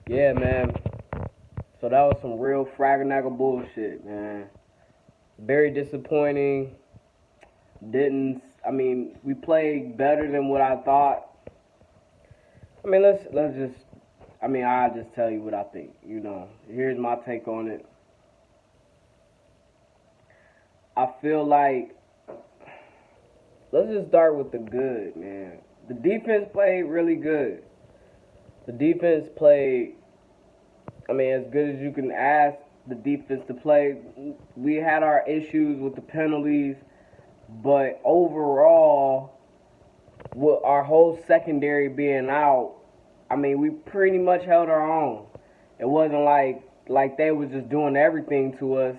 Yeah, man. So that was some real fraggle bullshit, man. Very disappointing. Didn't I mean we played better than what I thought. I mean let's just I'll just tell you what I think. Here's my take on it. I feel like let's just start with the good, man. The defense played really good. The defense played as good as you can ask the defense to play. We had our issues with the penalties, but overall, with our whole secondary being out, we pretty much held our own. It wasn't like they was just doing everything to us.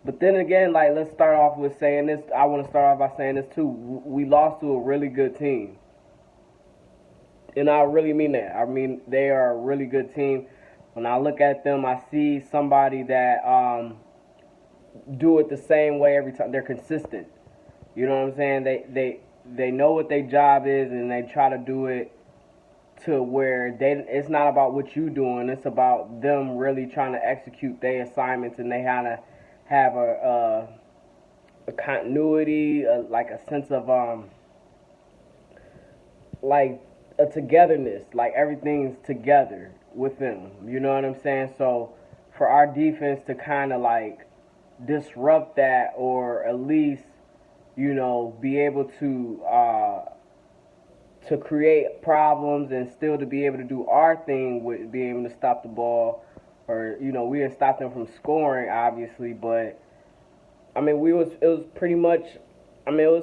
But then again, like let's start off with saying this. I want to start off by saying this too. We lost to a really good team, and I really mean that. They are a really good team. When I look at them, I see somebody that do it the same way every time. They're consistent. You know what I'm saying? They know what their job is, and they try to do it to where it's not about what you doing. It's about them really trying to execute their assignments, and they have a continuity, like a sense of like a togetherness, like everything's together with them. You know what I'm saying? So for our defense to kind of like disrupt that, or at least be able to create problems and still to be able to do our thing with being able to stop the ball, or we didn't stop them from scoring, obviously, but it was pretty much, it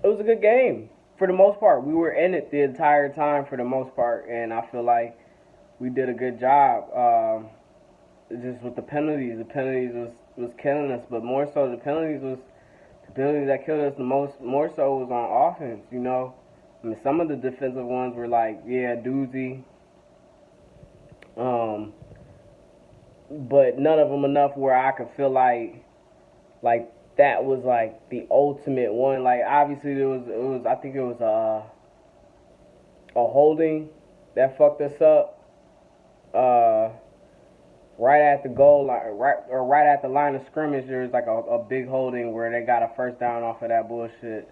was a good game for the most part. We were in it the entire time for the most part, and I feel like we did a good job. Just with the penalties was killing us, but more so the penalties that killed us the most. More so was on offense. Some of the defensive ones were like, yeah, doozy. Um, but none of them enough where I could feel like that was like the ultimate one. Like obviously it was I think it was a holding that fucked us up. Uh, right at the goal line, right at the line of scrimmage, there was like a big holding where they got a first down off of that bullshit.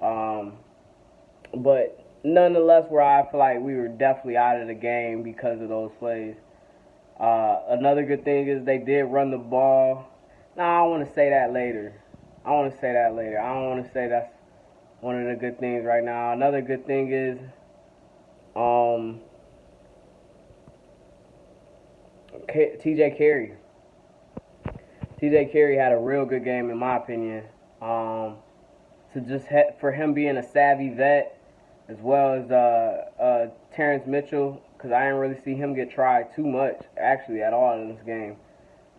Um, but nonetheless, where I feel like we were definitely out of the game because of those plays. Another good thing is they did run the ball. No, I want to say that later. I want to say that later. I don't want to say that's one of the good things right now. Another good thing is um, TJ Carey. TJ Carey had a real good game in my opinion. To just for him being a savvy vet, as well as Terrence Mitchell, because I didn't really see him get tried too much actually at all in this game.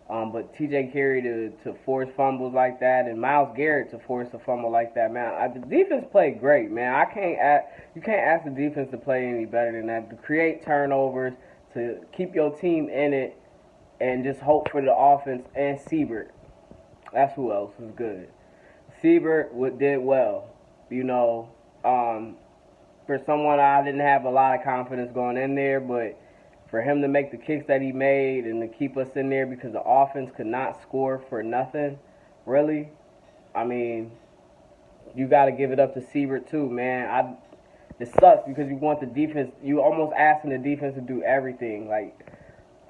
But TJ Carey to force fumbles like that, and Myles Garrett to force a fumble like that, man. The defense played great, man. You can't ask the defense to play any better than that. To create turnovers, to keep your team in it, and just hope for the offense. And Siebert, that's who else was good. Siebert did well, you know. For someone I didn't have a lot of confidence going in there, but for him to make the kicks that he made and to keep us in there because the offense could not score for nothing, really. I mean, you got to give it up to Siebert too, man. It sucks because you want the defense. You almost asking the defense to do everything. I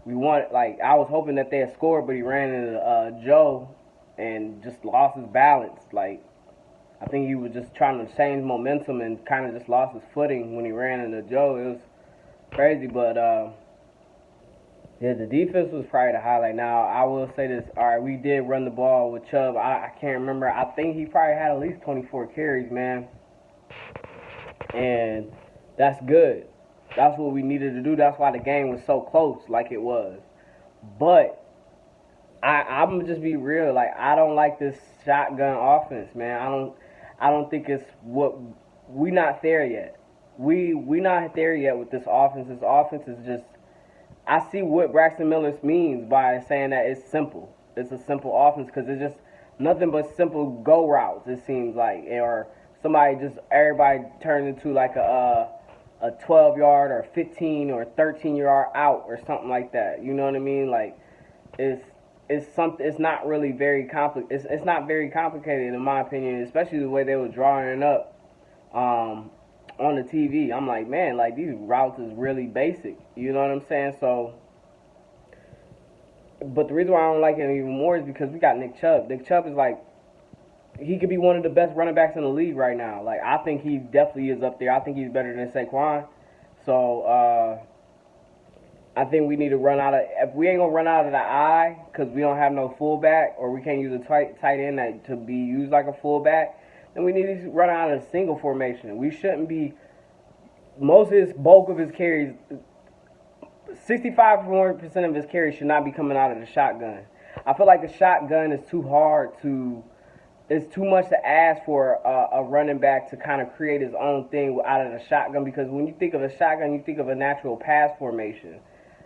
was hoping that they had scored, but he ran into Joe and just lost his balance. Like, I think he was just trying to change momentum and kind of just lost his footing when he ran into Joe. It was crazy, but yeah, the defense was probably the highlight. Now, I will say this. All right, we did run the ball with Chubb. I can't remember. I think he probably had at least 24 carries, man. And that's good. That's what we needed to do. That's why the game was so close like it was. But I'm gonna just be real. Like, I don't like this shotgun offense, man. I don't think it's what we not there yet. We not there yet with this offense. This offense is just, I see what Braxton Miller means by saying that it's simple. It's a simple offense because it's just nothing but simple go routes. It seems like, or everybody turned into like a 12-yard or 15 or 13-yard out or something like that. You know what I mean? Like it's something. It's not really very It's not very complicated in my opinion, especially the way they were drawing it up on the TV. I'm like, man, like these routes is really basic. You know what I'm saying? So, but the reason why I don't like it even more is because we got Nick Chubb. Nick Chubb is like, he could be one of the best running backs in the league right now. Like, I think he definitely is up there. I think he's better than Saquon. So, I think we need to run out of, if we ain't going to run out of the I because we don't have no fullback or we can't use a tight end to be used like a fullback, then we need to run out of a single formation. We shouldn't be, most of his, bulk of his carries, 65% of his carries should not be coming out of the shotgun. I feel like the shotgun is too hard to, it's too much to ask for a running back to kind of create his own thing out of the shotgun, because when you think of a shotgun, you think of a natural pass formation.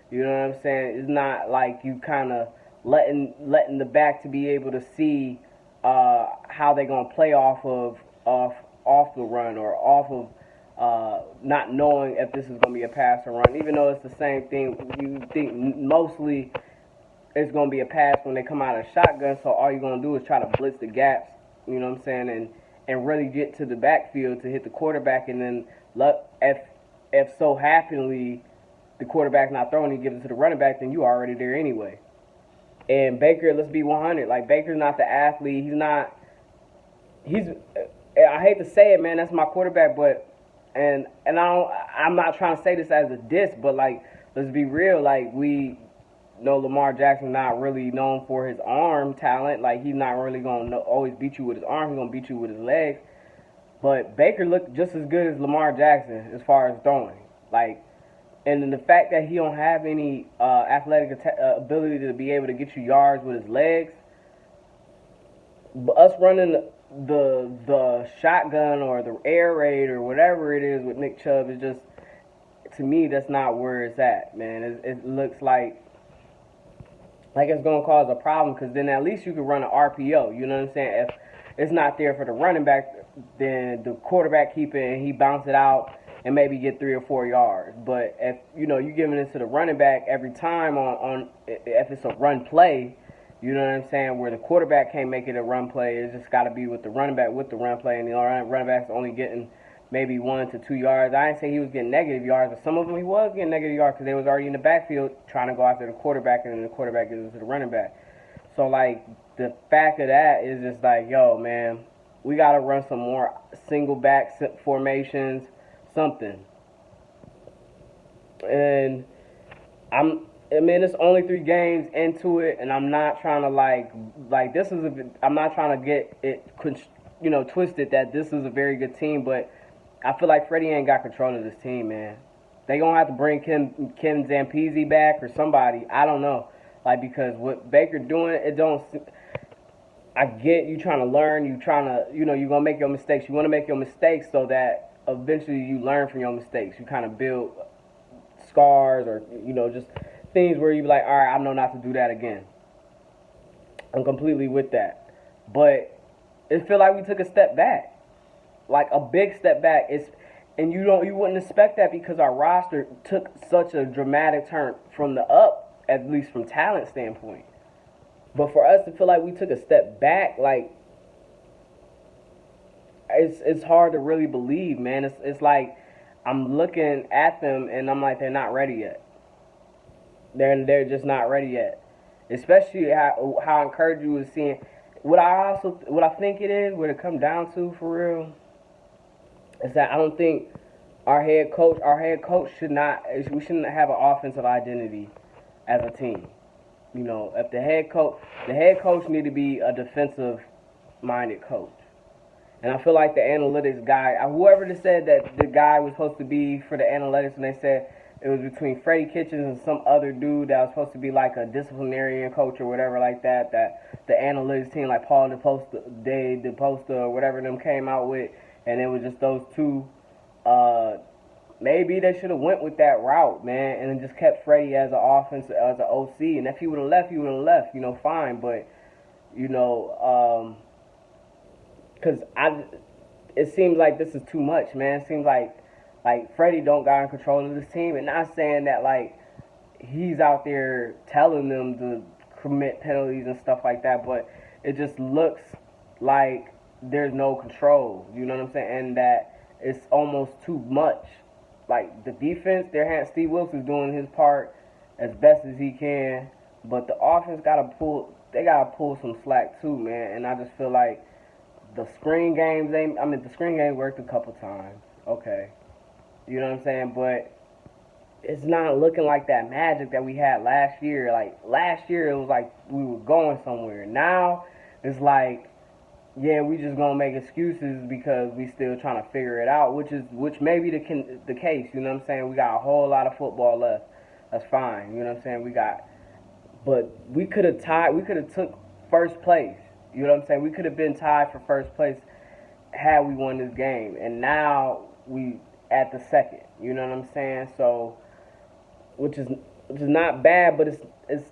You know what I'm saying? It's not like you kind of letting the back to be able to see how they're gonna play off the run or off of not knowing if this is gonna be a pass or run. Even though it's the same thing, you think mostly it's gonna be a pass when they come out of shotgun. So all you're gonna do is try to blitz the gaps. You know what I'm saying? And really get to the backfield to hit the quarterback, and then if so happenly the quarterback's not throwing, he gives it to the running back, then you already there anyway. And Baker, let's be 100. Like, Baker's not the athlete. I hate to say it, man, that's my quarterback, but I'm not trying to say this as a diss, but like, let's be real. Like, we know Lamar Jackson not really known for his arm talent. Like, he's not really gonna always beat you with his arm. He's gonna beat you with his legs. But Baker looked just as good as Lamar Jackson as far as throwing. Like, and then the fact that he don't have any athletic ability to be able to get you yards with his legs, but us running the shotgun or the air raid or whatever it is with Nick Chubb is just, to me, that's not where it's at, man. It looks like it's gonna cause a problem, because then at least you can run an RPO. You know what I'm saying? If it's not there for the running back, then the quarterback keep it and he bounce it out and maybe get 3 or 4 yards. But if you're giving it to the running back every time on if it's a run play, you know what I'm saying, where the quarterback can't make it a run play, it's just got to be with the running back with the run play, and the running back's only getting maybe 1 to 2 yards. I didn't say he was getting negative yards, but some of them he was getting negative yards because they was already in the backfield trying to go after the quarterback, and then the quarterback gives it to the running back. So, like, the fact of that is just like, yo, man, we got to run some more single back formations, something. And it's only 3 games into it, and I'm not trying to I'm not trying to get it, twisted that this is a very good team, but I feel like Freddie ain't got control of this team, man. They gonna have to bring Ken Zampese back or somebody. I don't know, because what Baker doing, it don't. I get you trying to learn, you trying to, you're gonna make your mistakes. You want to make your mistakes so that eventually you learn from your mistakes. You kind of build scars or, just things where you be like, all right, I know not to do that again. I'm completely with that. But it feel like we took a step back, like a big step back. And you wouldn't expect that because our roster took such a dramatic turn from the up, at least from talent standpoint. But for us to feel like we took a step back, like, it's hard to really believe, man. It's like I'm looking at them and I'm like, they're not ready yet. They're just not ready yet. Especially how encouraged you was seeing. What I think it is, what it come down to for real, is that I don't think our head coach we shouldn't have an offensive identity as a team. If the head coach need to be a defensive minded coach. And I feel like the analytics guy, whoever just said that the guy was supposed to be for the analytics, and they said it was between Freddie Kitchens and some other dude that was supposed to be like a disciplinarian coach or whatever like that the analytics team, like Paul DePosta or whatever them came out with, and it was just those two. Maybe they should have went with that route, man, and then just kept Freddie as an offense, as an OC. And if he would have left, fine. But, because it seems like this is too much, man. It seems like like Freddie don't got in control of this team, and not saying that like he's out there telling them to commit penalties and stuff like that, but it just looks like there's no control. You know what I'm saying? And that it's almost too much. Like the defense, Steve Wilson's doing his part as best as he can, but the offense gotta pull some slack too, man. And I just feel like the screen games, the screen game worked a couple times. Okay, you know what I'm saying, but it's not looking like that magic that we had last year. Like last year, it was like we were going somewhere. Now it's like, yeah, we just gonna make excuses because we still trying to figure it out, which may be the case. You know what I'm saying? We got a whole lot of football left. That's fine. You know what I'm saying? But we could have tied. We could have took first place. You know what I'm saying? We could have been tied for first place had we won this game, and now we at the second. You know what I'm saying? So, which is not bad, but it's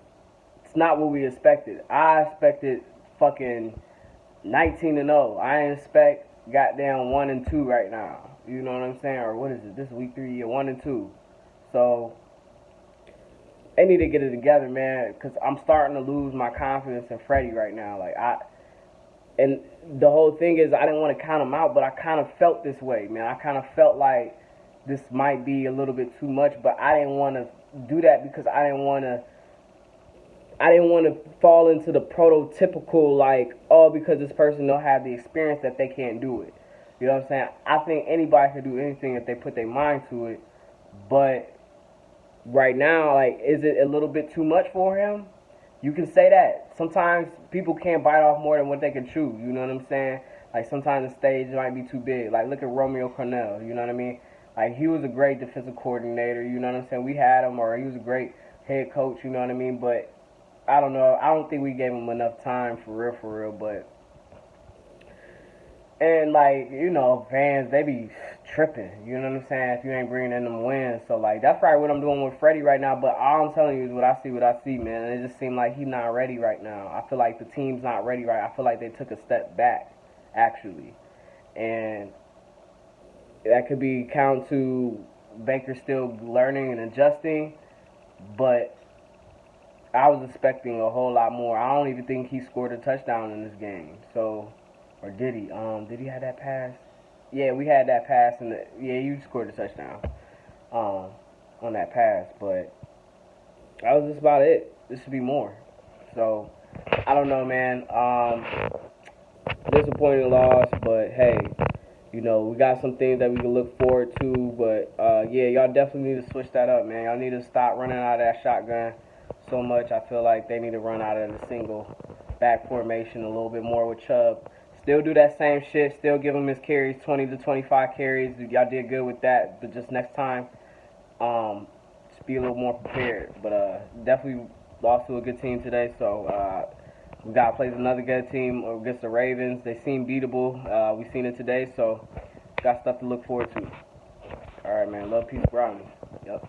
not what we expected. I expected fucking 19-0. I ain't expect goddamn 1-2 right now. You know what I'm saying? Or what is it? This is week 3, 1-2. So they need to get it together, man. Because I'm starting to lose my confidence in Freddie right now. And the whole thing is, I didn't want to count him out, but I kind of felt this way, man. I kind of felt like this might be a little bit too much, but I didn't want to do that because I didn't want to fall into the prototypical, like, oh, because this person don't have the experience that they can't do it. You know what I'm saying? I think anybody can do anything if they put their mind to it. But right now, like, is it a little bit too much for him? You can say that. Sometimes people can't bite off more than what they can chew. You know what I'm saying? Like, sometimes the stage might be too big. Like, look at Romeo Cornell. You know what I mean? Like, he was a great defensive coordinator. You know what I'm saying? We had him, or he was a great head coach. You know what I mean? But I don't know. I don't think we gave him enough time for real. But, and like, you know, fans, they be tripping. You know what I'm saying? If you ain't bringing in them wins. So, like, that's probably what I'm doing with Freddie right now. But all I'm telling you is what I see, man. And it just seemed like he's not ready right now. I feel like the team's not ready right. I feel like they took a step back, actually. And that could be count to Baker still learning and adjusting. But I was expecting a whole lot more. I don't even think he scored a touchdown in this game. So, or did he? Did he have that pass? Yeah, we had that pass, and you scored a touchdown on that pass. But that was just about it. This should be more. So, I don't know, man. Disappointing loss, but hey, you know, we got some things that we can look forward to. But yeah, y'all definitely need to switch that up, man. Y'all need to stop running out of that shotgun so much. I feel like they need to run out of the single back formation a little bit more with Chubb. Still do that same shit. Still give him his carries, 20 to 25 carries. Y'all did good with that, but just next time, just be a little more prepared. But definitely lost to a good team today, so we got to play another good team against the Ravens. They seem beatable. We've seen it today, so got stuff to look forward to. All right, man. Love, peace, brownies. Yep.